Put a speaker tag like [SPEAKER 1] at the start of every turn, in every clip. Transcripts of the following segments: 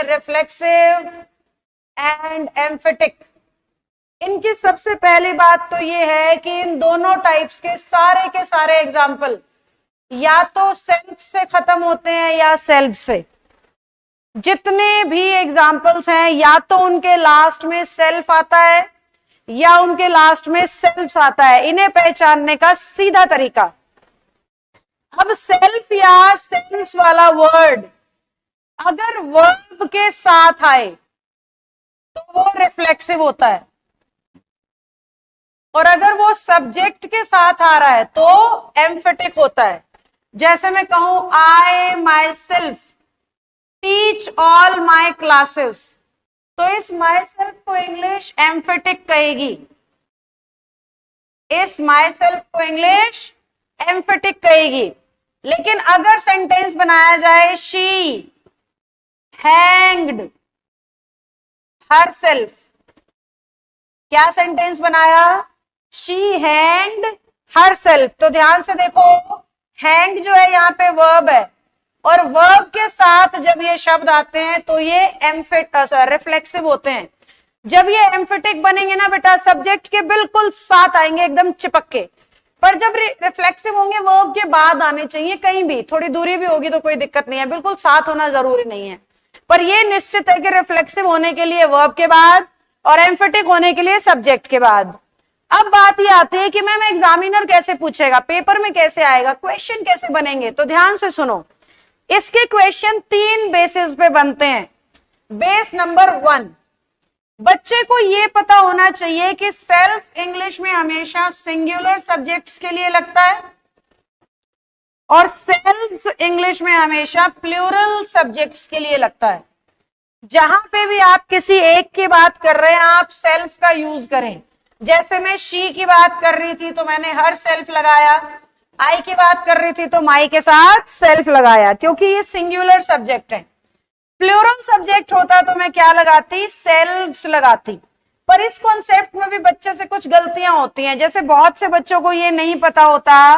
[SPEAKER 1] Reflexive and emphatic. इनकी सबसे पहली बात तो ये है कि इन दोनों टाइप्स के सारे एग्जाम्पल या तो सेल्फ से खत्म होते हैं या सेल्फ से। जितने भी एग्जाम्पल्स हैं या तो उनके लास्ट में सेल्फ आता है या उनके लास्ट में सेल्फ आता है। इन्हें पहचानने का सीधा तरीका, अब सेल्फ या सेल्फ वाला वर्ड अगर वर्ब के साथ आए तो वो रिफ्लेक्सिव होता है, और अगर वो सब्जेक्ट के साथ आ रहा है तो एम्फेटिक होता है। जैसे मैं कहूं I myself teach all my classes, तो इस माई सेल्फ को इंग्लिश एम्फेटिक कहेगी, इस माई सेल्फ को इंग्लिश एम्फेटिक कहेगी। लेकिन अगर सेंटेंस बनाया जाए शी हैंग्ड हर सेल्फ, क्या सेंटेंस बनाया? She hanged herself. तो ध्यान से देखो, हैंग जो है यहाँ पे वर्ब है, और वर्ब के साथ जब ये शब्द आते हैं तो ये रिफ्लेक्सिव होते हैं। जब ये एम्फेटिक बनेंगे ना बेटा, सब्जेक्ट के बिल्कुल साथ आएंगे, एकदम चिपक के। पर जब रिफ्लेक्सिव होंगे वर्ब के बाद आने चाहिए, कहीं भी थोड़ी दूरी भी होगी तो कोई दिक्कत नहीं है, बिल्कुल साथ होना जरूरी नहीं है। पर ये निश्चित है कि रिफ्लेक्सिव होने के लिए वर्ब के बाद और एम्फेटिक होने के लिए सब्जेक्ट के बाद। अब बात ये आती है कि मैम एग्जामिनर कैसे पूछेगा, पेपर में कैसे आएगा, क्वेश्चन कैसे बनेंगे? तो ध्यान से सुनो, इसके क्वेश्चन 3 बेसिस पे बनते हैं। बेस नंबर 1, बच्चे को यह पता होना चाहिए कि सेल्फ इंग्लिश में हमेशा सिंगुलर सब्जेक्ट्स के लिए लगता है और सेल्फ इंग्लिश में हमेशा प्लूरल सब्जेक्ट्स के लिए लगता है। जहां पे भी आप किसी एक की बात कर रहे हैं आप सेल्फ का यूज करें। जैसे मैं शी की बात कर रही थी तो मैंने हर सेल्फ लगाया, आई की बात कर रही थी तो माई के साथ सेल्फ लगाया, क्योंकि ये सिंगुलर सब्जेक्ट है। प्लूरल सब्जेक्ट होता तो मैं क्या लगाती? सेल्फ्स लगाती। पर इस कॉन्सेप्ट में भी बच्चे से कुछ गलतियां होती हैं। जैसे बहुत से बच्चों को ये नहीं पता होता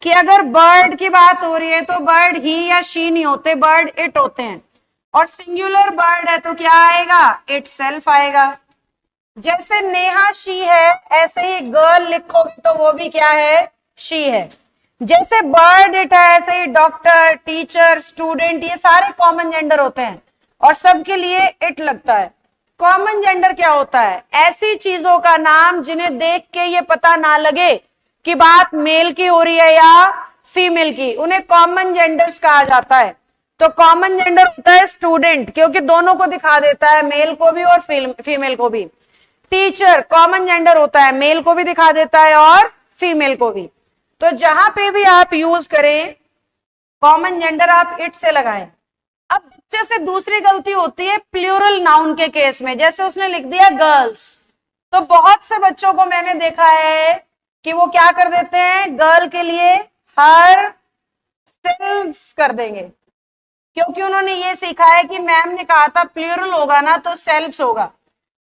[SPEAKER 1] कि अगर बर्ड की बात हो रही है तो बर्ड ही या शी नहीं होते, बर्ड इट होते हैं, और सिंगुलर बर्ड है तो क्या आएगा? इट सेल्फ आएगा। जैसे नेहा शी है, ऐसे ही गर्ल लिखोगे तो वो भी क्या है? शी है। जैसे बर्ड इट है, ऐसे ही डॉक्टर, टीचर, स्टूडेंट, ये सारे कॉमन जेंडर होते हैं और सबके लिए इट लगता है। कॉमन जेंडर क्या होता है? ऐसी चीजों का नाम जिन्हें देख के ये पता ना लगे कि बात मेल की हो रही है या फीमेल की, उन्हें कॉमन जेंडर्स कहा जाता है। तो कॉमन जेंडर होता है स्टूडेंट, क्योंकि दोनों को दिखा देता है, मेल को भी और फीमेल को भी। टीचर कॉमन जेंडर होता है, मेल को भी दिखा देता है और फीमेल को भी। तो जहां पे भी आप यूज करें कॉमन जेंडर आप इट से लगाएं। अब बच्चे से दूसरी गलती होती है प्लूरल नाउन के केस में। जैसे उसने लिख दिया गर्ल्स, तो बहुत से बच्चों को मैंने देखा है कि वो क्या कर देते हैं, गर्ल के लिए हर सेल्फ्स कर देंगे, क्योंकि उन्होंने ये सीखा है कि मैम ने कहा था प्लूरल होगा ना तो सेल्फ्स होगा।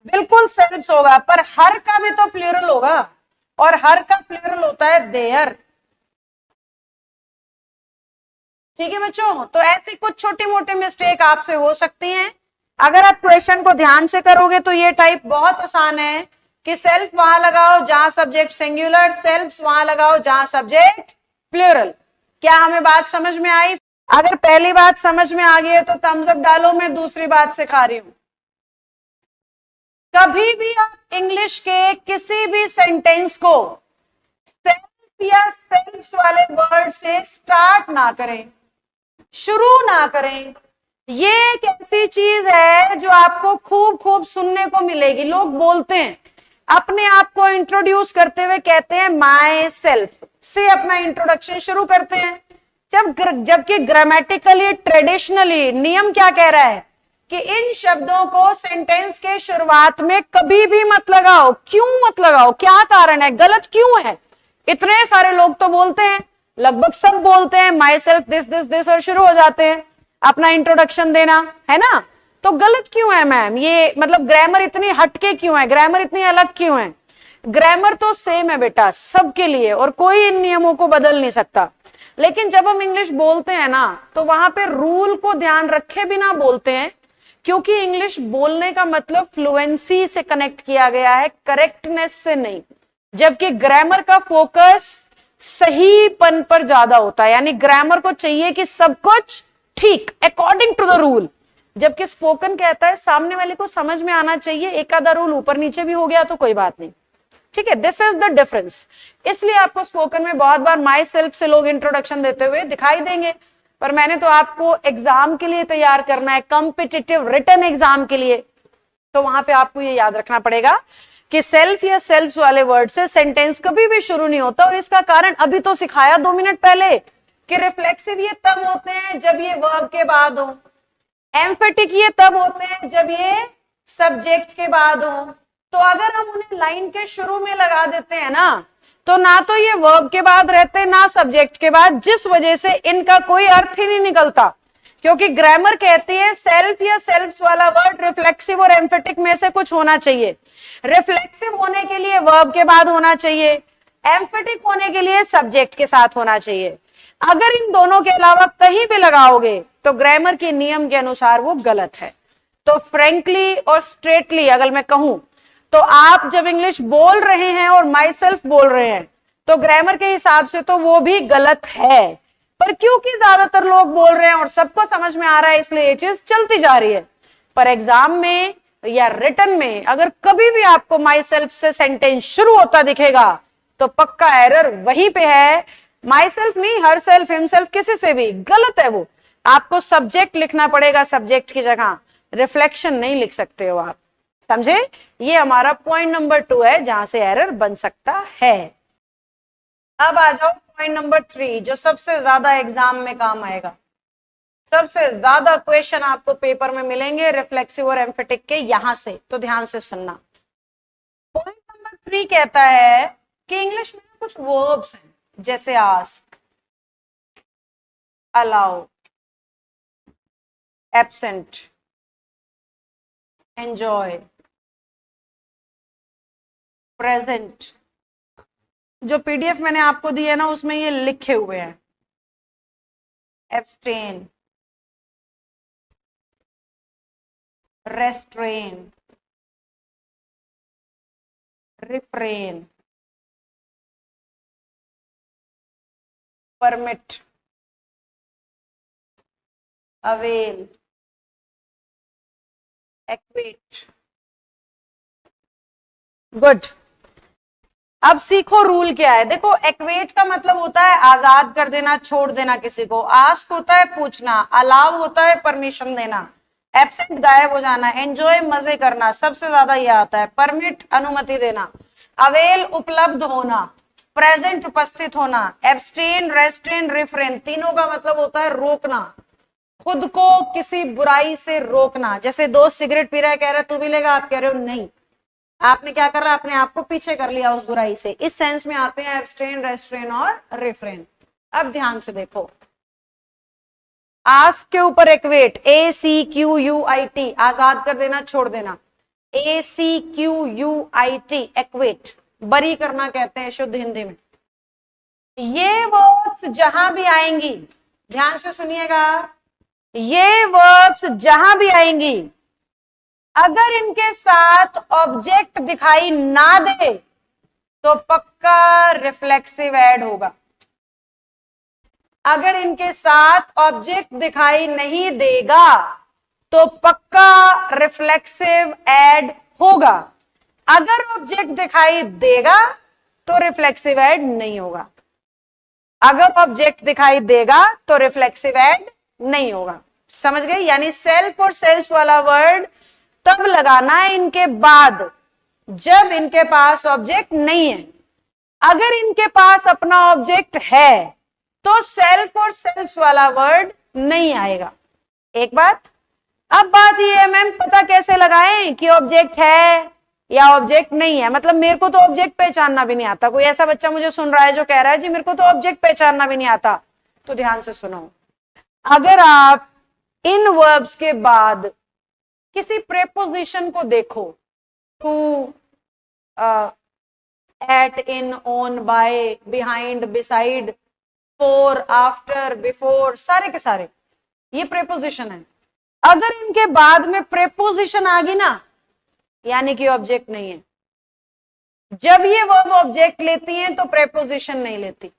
[SPEAKER 1] बिल्कुल सेल्फ्स होगा, पर हर का भी तो प्लूरल होगा, और हर का प्लूरल होता है देयर। ठीक है बच्चों, तो ऐसी कुछ छोटी मोटी मिस्टेक आपसे हो सकती हैं। अगर आप क्वेश्चन को ध्यान से करोगे तो ये टाइप बहुत आसान है कि सेल्फ वहां लगाओ जहां सब्जेक्ट सिंगुलर, सेल्फ्स वहां लगाओ जहां सब्जेक्ट प्लूरल। क्या हमें बात समझ में आई? अगर पहली बात समझ में आ गई है तो थम्स अप डालो, मैं दूसरी बात सिखा रही हूं। कभी भी आप इंग्लिश के किसी भी सेंटेंस को सेल्फ या सेल्फ्स वाले वर्ड से स्टार्ट ना करें, शुरू ना करें। ये एक ऐसी चीज है जो आपको खूब खूब सुनने को मिलेगी। लोग बोलते हैं, अपने आप को इंट्रोड्यूस करते हुए कहते हैं माई सेल्फ से अपना इंट्रोडक्शन शुरू करते हैं, जबकि ग्रामेटिकली ट्रेडिशनली नियम क्या कह रहा है कि इन शब्दों को सेंटेंस के शुरुआत में कभी भी मत लगाओ। क्यों मत लगाओ? क्या कारण है? गलत क्यों है? इतने सारे लोग तो बोलते हैं, लगभग सब बोलते हैं my self this this this, और शुरू हो जाते हैं अपना इंट्रोडक्शन देना, है ना? तो गलत क्यों है मैम? ये मतलब ग्रामर इतनी हटके क्यों है? ग्रामर इतनी अलग क्यों है? ग्रामर तो सेम है बेटा सबके लिए, और कोई इन नियमों को बदल नहीं सकता। लेकिन जब हम इंग्लिश बोलते हैं ना तो वहां पे रूल को ध्यान रखे बिना बोलते हैं, क्योंकि इंग्लिश बोलने का मतलब फ्लुएंसी से कनेक्ट किया गया है, करेक्टनेस से नहीं। जबकि ग्रामर का फोकस सहीपन पर ज्यादा होता है, यानी ग्रामर को चाहिए कि सब कुछ ठीक अकॉर्डिंग टू द रूल। जबकि स्पोकन कहता है सामने वाले को समझ में आना चाहिए, एक आधा रूल ऊपर नीचे भी हो गया तो कोई बात नहीं, ठीक है। This is the difference. इसलिए आपको स्पोकन में बहुत बार माई सेल्फ से लोग इंट्रोडक्शन देते हुए दिखाई देंगे, पर मैंने तो आपको एग्जाम के लिए तैयार करना है, कॉम्पिटिटिव रिटन एग्जाम के लिए। तो वहां पे आपको ये याद रखना पड़ेगा कि सेल्फ या सेल्फ वाले वर्ड से सेंटेंस कभी भी शुरू नहीं होता। और इसका कारण अभी तो सिखाया 2 मिनट पहले कि रिफ्लेक्सिव ये तब होते हैं जब ये वर्ब के बाद हो, एम्फेटिक ये तब होते हैं जब ये सब्जेक्ट के बाद हो। तो अगर हम उन्हें लाइन के शुरू में लगा देते हैं ना, तो ना तो ये वर्ब के बाद रहते ना सब्जेक्ट के बाद, जिस वजह से इनका कोई अर्थ ही नहीं निकलता। क्योंकि ग्रामर कहती है सेल्फ या सेल्फ वाला वर्ड रिफ्लेक्सिव और एम्फेटिक में से कुछ होना चाहिए। रिफ्लेक्सिव होने के लिए वर्ब के बाद होना चाहिए, एम्फेटिक होने के लिए सब्जेक्ट के साथ होना चाहिए। अगर इन दोनों के अलावा कहीं भी लगाओगे तो ग्रामर के नियम के अनुसार वो गलत है। तो फ्रेंकली और स्ट्रेटली अगर मैं कहूं तो आप जब इंग्लिश बोल रहे हैं और माई सेल्फ बोल रहे हैं तो ग्रामर के हिसाब से तो वो भी गलत है, पर क्योंकि ज्यादातर लोग बोल रहे हैं और सबको समझ में आ रहा है इसलिए ये चीज चलती जा रही है। पर एग्जाम में या रिटन में अगर कभी भी आपको माई सेल्फ से सेंटेंस शुरू होता दिखेगा तो पक्का एरर वहीं पे है। माई सेल्फ नहीं, हर सेल्फ, हिमसेल्फ, किसी से भी गलत है वो। आपको सब्जेक्ट लिखना पड़ेगा, सब्जेक्ट की जगह रिफ्लेक्शन नहीं लिख सकते हो आप, समझे। ये हमारा पॉइंट नंबर 2 है जहां से एरर बन सकता है। अब आ जाओ पॉइंट नंबर 3 जो सबसे ज्यादा एग्जाम में काम आएगा। सबसे ज्यादा क्वेश्चन आपको पेपर में मिलेंगे रिफ्लेक्सिव और एम्फेटिक के, यहां से, तो ध्यान से सुनना। पॉइंट नंबर 3 कहता है कि इंग्लिश में कुछ वर्ब्स हैं जैसे ask, allow, absent, enjoy, present. जो पीडीएफ मैंने आपको दी है ना उसमें ये लिखे हुए हैं। Abstain, restrain, refrain, permit, avail, acquit. Good. अब सीखो रूल क्या है। देखो, एक्वेट का मतलब होता है आजाद कर देना, छोड़ देना किसी को। आस्क होता है पूछना, अलाउ होता है परमिशन देना, एब्सेंट गायब हो जाना, एंजॉय मजे करना, सबसे ज्यादा यह आता है। परमिट अनुमति देना, अवेल उपलब्ध होना, प्रेजेंट उपस्थित होना, एब्सटेन, रेस्ट्रेन, रिफ्रेन, तीनों का मतलब होता है रोकना, खुद को किसी बुराई से रोकना। जैसे दोस्त सिगरेट पी रहा है, कह रहा है तू भी लेगा, आप कह रहे हो नहीं, आपने क्या कर रहा, अपने आप को पीछे कर लिया उस बुराई से। इस सेंस में आते हैं एब्सटेन, रेस्ट्रेन और रिफ्रेन। अब ध्यान से देखो, आस्क के ऊपर एक्वेट, ACQUIT, आजाद कर देना, छोड़ देना, ACQUIT, एक्वेट, बरी करना कहते हैं शुद्ध हिंदी में। ये वर्ब्स जहां भी आएंगी, ध्यान से सुनिएगा, ये वर्ब्स जहां भी आएंगी अगर इनके साथ ऑब्जेक्ट दिखाई ना दे तो पक्का रिफ्लेक्सिव ऐड होगा। अगर इनके साथ ऑब्जेक्ट दिखाई नहीं देगा तो पक्का रिफ्लेक्सिव ऐड होगा। अगर ऑब्जेक्ट दिखाई देगा तो रिफ्लेक्सिव ऐड नहीं होगा। अगर ऑब्जेक्ट दिखाई देगा तो रिफ्लेक्सिव ऐड नहीं होगा। समझ गए? यानी सेल्फ और सेल्फ वाला वर्ड तब लगाना है इनके बाद जब इनके पास ऑब्जेक्ट नहीं है। अगर इनके पास अपना ऑब्जेक्ट है तो सेल्फ और सेल्फ वाला वर्ड नहीं आएगा। एक बात। अब बात ये है मैम पता कैसे लगाएं कि ऑब्जेक्ट है या ऑब्जेक्ट नहीं है। मतलब मेरे को तो ऑब्जेक्ट पहचानना भी नहीं आता। कोई ऐसा बच्चा मुझे सुन रहा है जो कह रहा है जी मेरे को तो ऑब्जेक्ट पहचानना भी नहीं आता, तो ध्यान से सुनो। अगर आप इन वर्ब्स के बाद किसी प्रेपोजिशन को देखो, to, at, in, on, by, behind, beside, for, after, before, सारे के सारे ये प्रेपोजिशन है। अगर इनके बाद में प्रेपोजिशन आ गई ना, यानी कि ऑब्जेक्ट नहीं है। जब ये वर्ब ऑब्जेक्ट लेती हैं तो प्रेपोजिशन नहीं लेती।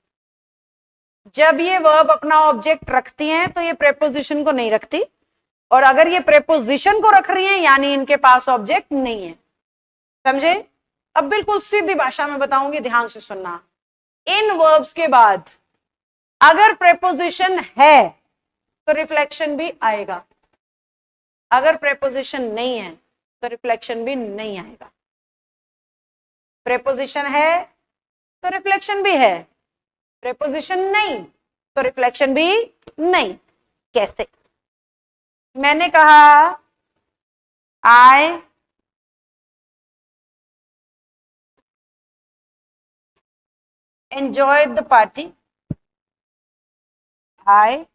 [SPEAKER 1] जब ये वर्ब अपना ऑब्जेक्ट रखती हैं तो ये प्रेपोजिशन को नहीं रखती, और अगर ये प्रेपोजिशन को रख रही हैं यानी इनके पास ऑब्जेक्ट नहीं है। समझे? अब बिल्कुल सीधी भाषा में बताऊंगी, ध्यान से सुनना। इन वर्ब्स के बाद अगर प्रेपोजिशन है तो रिफ्लेक्शन भी आएगा, अगर प्रेपोजिशन नहीं है तो रिफ्लेक्शन भी नहीं आएगा। प्रेपोजिशन है तो रिफ्लेक्शन भी है, प्रेपोजिशन नहीं तो रिफ्लेक्शन भी नहीं। कैसे? मैंने कहा आई enjoyed the party. I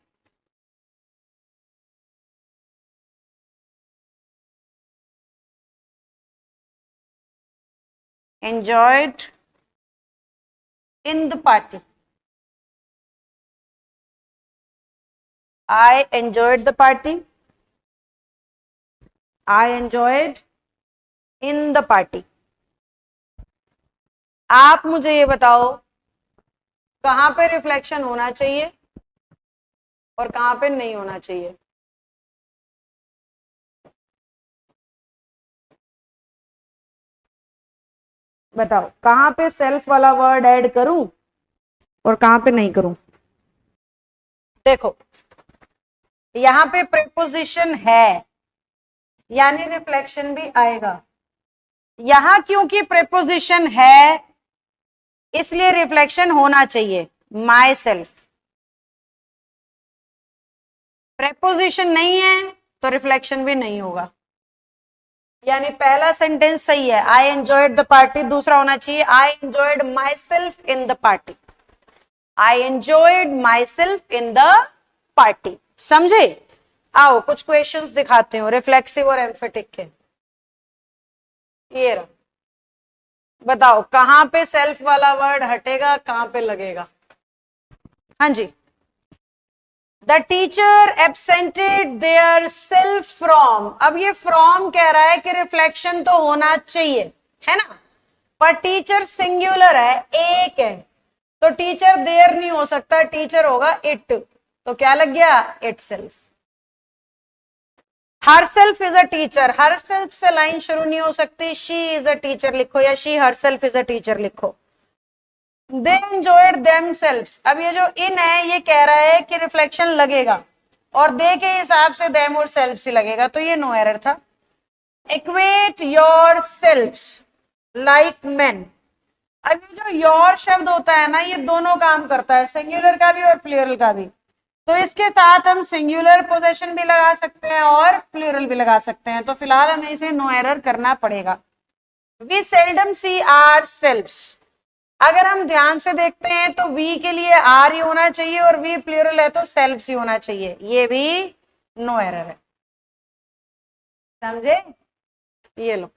[SPEAKER 1] enjoyed in the party. I enjoyed the party. I enjoyed in the party. आप मुझे ये बताओ कहां पे रिफ्लेक्शन होना चाहिए और कहां पे नहीं होना चाहिए? बताओ कहां पे सेल्फ वाला वर्ड ऐड करूं और कहां पे नहीं करूं? देखो यहां पे प्रीपोजिशन है यानी रिफ्लेक्शन भी आएगा। यहां क्योंकि प्रीपोजिशन है इसलिए रिफ्लेक्शन होना चाहिए, माई सेल्फ। प्रीपोजिशन नहीं है तो रिफ्लेक्शन भी नहीं होगा। यानी पहला सेंटेंस सही है, आई एंजॉयड द पार्टी, दूसरा होना चाहिए I enjoyed my self in the party. I enjoyed my self in the party. समझे? आओ कुछ क्वेश्चंस दिखाते हो रिफ्लेक्सिव और एम्फेटिक के। ये रहा, बताओ कहां पे सेल्फ वाला वर्ड हटेगा, कहां पे लगेगा? हाँ जी। The teacher absented their self from. अब ये फ्रॉम कह रहा है कि रिफ्लेक्शन तो होना चाहिए, है ना, पर टीचर सिंगुलर है, एक है, तो टीचर देयर नहीं हो सकता, टीचर होगा इट। तो क्या लग गया? It self. Her self is a teacher, her self से लाइन शुरू नहीं हो सकती, शी इज अ टीचर लिखो या she her self is a teacher लिखो। दे एंजॉयड देमसेल्व्स। अब ये जो इन है ये कह रहा है कि रिफ्लेक्शन लगेगा और दे के हिसाब से देम और सेल्फ से लगेगा, तो ये नो एरर था। Equate your selfs like men. अब ये जो योर शब्द होता है ना ये दोनों काम करता है, सिंगुलर का भी और प्लूरल का भी। तो इसके साथ हम सिंगुलर पोजेशन भी लगा सकते हैं और प्लूरल भी लगा सकते हैं, तो फिलहाल हमें इसे नो एरर करना पड़ेगा। We seldom see our selfs. अगर हम ध्यान से देखते हैं तो वी के लिए आर ही होना चाहिए और वी प्लूरल है तो सेल्फ्स ही होना चाहिए, ये भी नो एरर है। समझे? ये लो,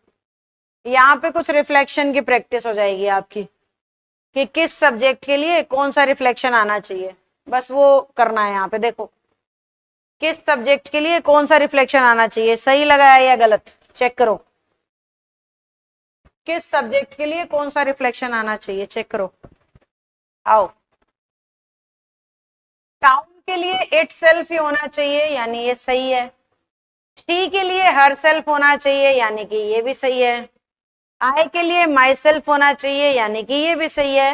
[SPEAKER 1] यहाँ पे कुछ रिफ्लेक्शन की प्रैक्टिस हो जाएगी आपकी कि किस सब्जेक्ट के लिए कौन सा रिफ्लेक्शन आना चाहिए, बस वो करना है। यहाँ पे देखो किस सब्जेक्ट के लिए कौन सा रिफ्लेक्शन आना चाहिए, सही लगाया या गलत, चेक करो। किस सब्जेक्ट के लिए कौन सा रिफ्लेक्शन आना चाहिए, चेक करो। आओ, टाउन के लिए इट सेल्फ ही होना चाहिए यानी ये सही है। शी के लिए हर सेल्फ होना चाहिए यानी कि ये भी सही है। आई के लिए माई सेल्फ होना चाहिए यानी कि ये भी सही है।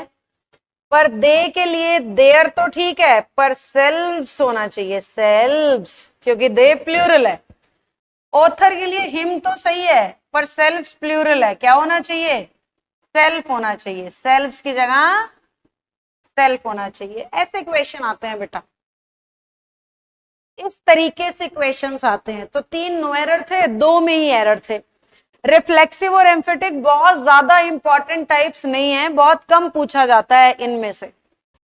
[SPEAKER 1] पर दे के लिए देयर तो ठीक है पर सेल्व्स होना चाहिए, सेल्व्स, क्योंकि दे प्लूरल है। ऑथर के लिए हिम तो सही है पर सेल्फ्स प्लूरल है, क्या होना चाहिए? सेल्फ होना चाहिए, सेल्फ्स की जगह सेल्फ होना चाहिए। ऐसे क्वेश्चन आते हैं बेटा, इस तरीके से क्वेश्चंस आते हैं। तो 3 नो एरर थे, 2 में ही एरर थे। रिफ्लेक्सिव और एम्फेटिक बहुत ज्यादा इंपॉर्टेंट टाइप्स नहीं है, बहुत कम पूछा जाता है इनमें से।